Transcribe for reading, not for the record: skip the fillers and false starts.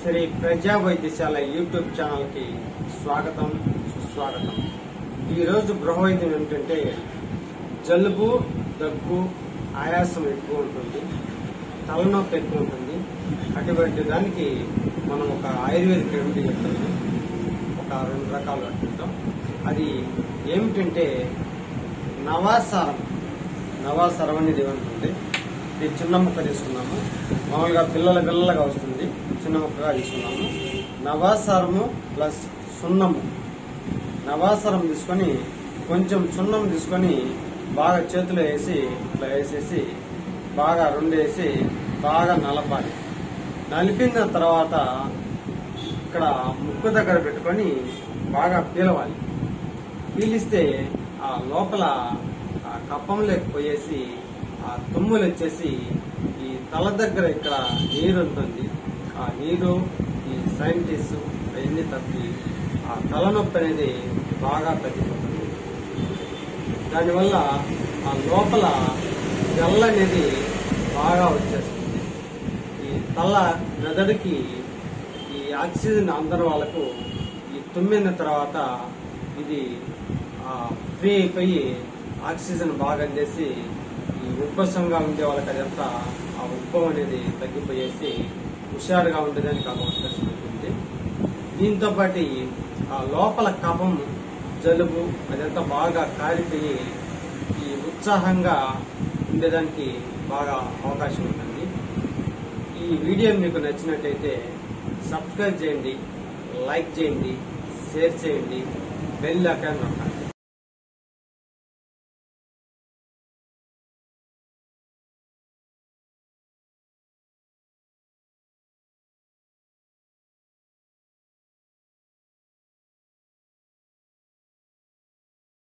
శ్రీ ప్రజా వైద్యశాల YouTube channel కి స్వాగతం సుస్వాగతం। ఈ రోజు గృహ వైద్యం ఏమిటంటే జలుబు, దగ్గు, ఆయాసం ఎక్కువ ఉంటుంది, తలనొప్పి ఎక్కువ ఉంటుంది। అటువంటి దానికి మనం ఒక ఆయుర్వేదిక్ రెమెడీ చెప్తాము, ఒక 2 రకాలు అడుగుతాం। అది ఏమిటంటే నవాసారం అనేది ఉంటుంది। ఇది చిన్న ముక్క తీసుకున్నాము, మామూలుగా పిల్లలుగా వస్తుంది, చిన్న ముక్కగా తీసుకున్నాము। నవాసారము ప్లస్ సున్నము, నవాసారం తీసుకొని కొంచెం సున్నం తీసుకొని బాగా చేతిలో వేసి ఇట్లా వేసేసి బాగా 2 వేసి బాగా నలపాలి। నలిపిన తర్వాత ఇక్కడ ముక్కు దగ్గర పెట్టుకొని బాగా పీలవాలి। పీలిస్తే ఆ లోపల ఆ కప్పంలోకి పోయేసి ఆ తుమ్ములు వచ్చేసి ఈ తల దగ్గర ఇక్కడ నీరు ఉంటుంది, ఆ నీరు ఈ సైంటిస్ అవన్నీ తప్పి ఆ తలనొప్పి అనేది బాగా తగ్గిపోతుంది। దానివల్ల ఆ లోపల గల్ల అనేది బాగా వచ్చేస్తుంది। ఈ తల మెదడుకి ఈ ఆక్సిజన్ అందరి వాళ్ళకు ఈ తుమ్మిన తర్వాత ఇది ఫ్రీ అయిపోయి ఆక్సిజన్ బాగా చేసి ఈ ఉబ్బసంగా ఉండే వాళ్ళకి అదంతా ఆ ఉబ్బం అనేది తగ్గిపోయేసి హుషారుగా ఉండేదానికి అవకాశం ఉంటుంది। దీంతో పాటు ఆ లోపల కఫం, జలుబు అదంతా బాగా కారిపోయి ఈ ఉత్సాహంగా ఉండేదానికి బాగా అవకాశం ఉంటుంది। ఈ వీడియో మీకు నచ్చినట్టయితే సబ్స్క్రైబ్ చేయండి, లైక్ చేయండి, షేర్ చేయండి, బెల్ ఐకాన్ నొక్కండి।